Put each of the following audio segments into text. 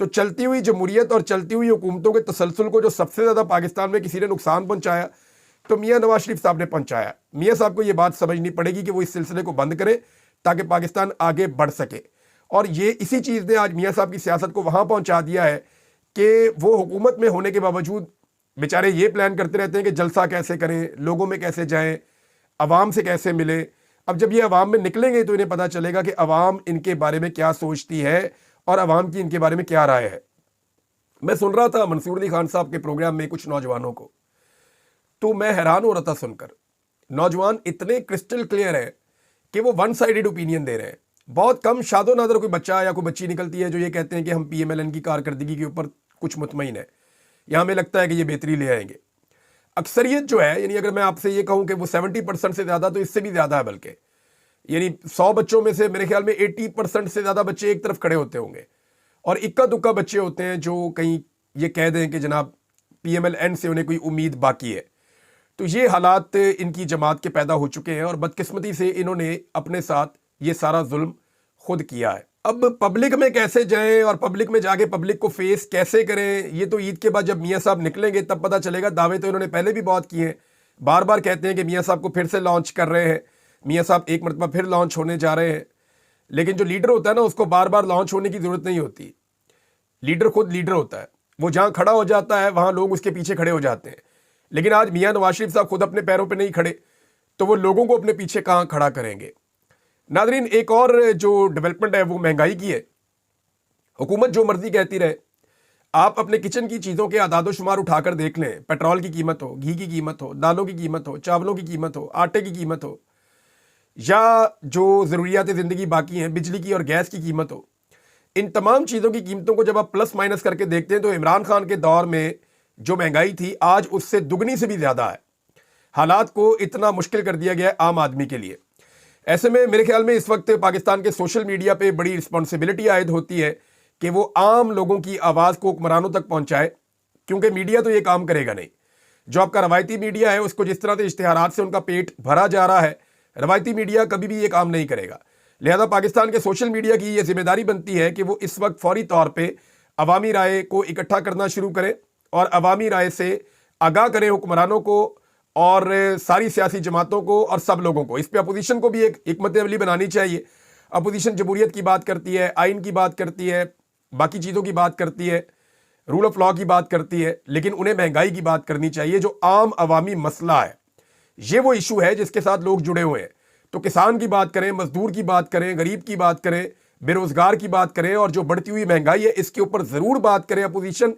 तो चलती हुई जमहूरियत और चलती हुई हुकूमतों के तसलसल को जो सबसे ज़्यादा पाकिस्तान में किसी ने नुकसान पहुंचाया तो मियाँ नवाज शरीफ साहब ने पहुंचाया। मियाँ साहब को ये बात समझनी पड़ेगी कि वो इस सिलसिले को बंद करें ताकि पाकिस्तान आगे बढ़ सके। और ये इसी चीज़ ने आज मियाँ साहब की सियासत को वहाँ पहुँचा दिया है कि वो हुकूमत में होने के बावजूद बेचारे ये प्लान करते रहते हैं कि जलसा कैसे करें, लोगों में कैसे जाएं, अवाम से कैसे मिले। अब जब ये अवाम में निकलेंगे तो इन्हें पता चलेगा कि अवाम इनके बारे में क्या सोचती है और अवाम की इनके बारे में क्या राय है। मैं सुन रहा था मंसूर अली खान साहब के प्रोग्राम में कुछ नौजवानों को, तो मैं हैरान हो रहा था सुनकर। नौजवान इतने क्रिस्टल क्लियर है कि वो वन साइडेड ओपिनियन दे रहे हैं। बहुत कम शादो नादर कोई बच्चा या कोई बच्ची निकलती है जो ये कहते हैं कि हम PMLN की कारकर्दगी के ऊपर कुछ मुतमईन है या हमें लगता है कि ये बेहतरी ले आएंगे। अक्सरियत जो है, यानी अगर मैं आपसे ये कहूं कि वो 70% से ज़्यादा, तो इससे भी ज़्यादा है, बल्कि यानी 100 बच्चों में से मेरे ख्याल में 80% से ज़्यादा बच्चे एक तरफ खड़े होते होंगे और इक्का दुक्का बच्चे होते हैं जो कहीं ये कह दें कि जनाब PMLN से उन्हें कोई उम्मीद बाकी है। तो ये हालात इनकी जमात के पैदा हो चुके हैं और बदकिस्मती से इन्होंने अपने साथ ये सारा जुल्म खुद किया है। अब पब्लिक में कैसे जाएं और पब्लिक में जाके पब्लिक को फेस कैसे करें, ये तो ईद के बाद जब मियाँ साहब निकलेंगे तब पता चलेगा। दावे तो इन्होंने पहले भी बहुत किए हैं, बार बार कहते हैं कि मियाँ साहब को फिर से लॉन्च कर रहे हैं, मियाँ साहब एक मरतबा फिर लॉन्च होने जा रहे हैं। लेकिन जो लीडर होता है ना, उसको बार बार लॉन्च होने की ज़रूरत नहीं होती। लीडर खुद लीडर होता है, वो जहाँ खड़ा हो जाता है वहाँ लोग उसके पीछे खड़े हो जाते हैं। लेकिन आज मियाँ नवाज शरीफ साहब खुद अपने पैरों पर नहीं खड़े तो वो लोगों को अपने पीछे कहाँ खड़ा करेंगे। नादरीन, एक और जो डेवलपमेंट है वो महंगाई की है। हुकूमत जो मर्जी कहती रहे, आप अपने किचन की चीज़ों के आदादो शुमार उठाकर देख लें। पेट्रोल की कीमत हो, घी की कीमत हो, दालों की कीमत हो, चावलों की कीमत हो, आटे की कीमत हो, या जो ज़रूरियात ज़िंदगी बाकी हैं, बिजली की और गैस की कीमत हो, इन तमाम चीज़ों की कीमतों को जब आप प्लस माइनस करके देखते हैं तो इमरान खान के दौर में जो महंगाई थी आज उससे दुगनी से भी ज़्यादा है। हालात को इतना मुश्किल कर दिया गया है आम आदमी के लिए। ऐसे में मेरे ख्याल में इस वक्त पाकिस्तान के सोशल मीडिया पे बड़ी रिस्पॉन्सिबिलिटी आयद होती है कि वो आम लोगों की आवाज़ को हुक्मरानों तक पहुंचाए, क्योंकि मीडिया तो ये काम करेगा नहीं। जो आपका रवायती मीडिया है उसको जिस तरह से इश्तिहारात से उनका पेट भरा जा रहा है, रवायती मीडिया कभी भी ये काम नहीं करेगा। लिहाजा पाकिस्तान के सोशल मीडिया की ये जिम्मेदारी बनती है कि वो इस वक्त फौरी तौर पर अवामी राय को इकट्ठा करना शुरू करें और अवामी राय से आगाह करें हुक्मरानों को और सारी सियासी जमातों को और सब लोगों को। इस पे अपोजिशन को भी एक हिकमत अमली बनानी चाहिए। अपोजिशन जमहूरियत की बात करती है, आइन की बात करती है, बाकी चीज़ों की बात करती है, रूल ऑफ लॉ की बात करती है, लेकिन उन्हें महंगाई की बात करनी चाहिए जो आम अवामी मसला है। ये वो इशू है जिसके साथ लोग जुड़े हुए हैं। तो किसान की बात करें, मजदूर की बात करें, गरीब की बात करें, बेरोजगार की बात करें और जो बढ़ती हुई महंगाई है इसके ऊपर ज़रूर बात करें अपोजिशन,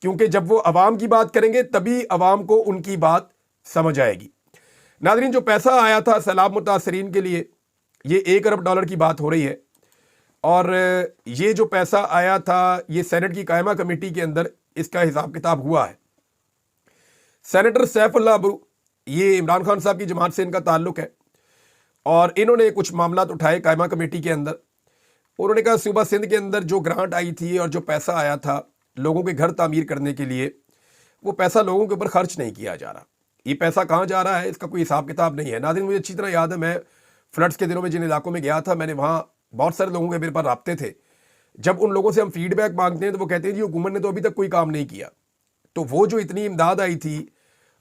क्योंकि जब वो अवाम की बात करेंगे तभी अवाम को उनकी बात समझ आएगी। नाज़रीन, जो पैसा आया था सैलाब मुतासरीन के लिए, ये $1 अरब की बात हो रही है और ये जो पैसा आया था ये सेनेट की कायमा कमेटी के अंदर इसका हिसाब किताब हुआ है। सेनेटर सैफुल्लाह अब्रू, ये इमरान खान साहब की जमात से इनका ताल्लुक है और इन्होंने कुछ मामला उठाए कायमा कमेटी के अंदर। उन्होंने कहा सूबा सिंध के अंदर जो ग्रांट आई थी और जो पैसा आया था लोगों के घर तामीर करने के लिए, वो पैसा लोगों के ऊपर खर्च नहीं किया जा रहा। ये पैसा कहाँ जा रहा है इसका कोई हिसाब किताब नहीं है। नाज़रीन, मुझे अच्छी तरह याद है, मैं फ्लड्स के दिनों में जिन इलाकों में गया था, मैंने वहाँ बहुत सारे लोगों के मेरे पास राब्ते थे। जब उन लोगों से हम फीडबैक मांगते हैं तो वो कहते हैं जी हुकूमत ने तो अभी तक कोई काम नहीं किया। तो वो जो इतनी इमदाद आई थी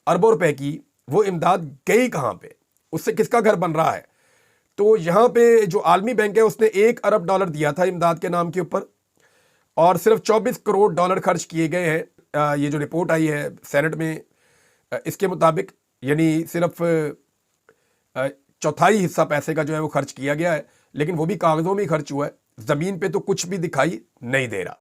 अरबों रुपए की, वो इमदाद गई कहाँ पे, उससे किसका घर बन रहा है। तो यहाँ पे जो आलमी बैंक है उसने $1 अरब दिया था इमदाद के नाम के ऊपर और सिर्फ $24 करोड़ खर्च किए गए हैं। ये जो रिपोर्ट आई है सेनेट में इसके मुताबिक, यानी सिर्फ चौथाई हिस्सा पैसे का जो है वो खर्च किया गया है, लेकिन वो भी कागज़ों में ही खर्च हुआ है, ज़मीन पे तो कुछ भी दिखाई नहीं दे रहा।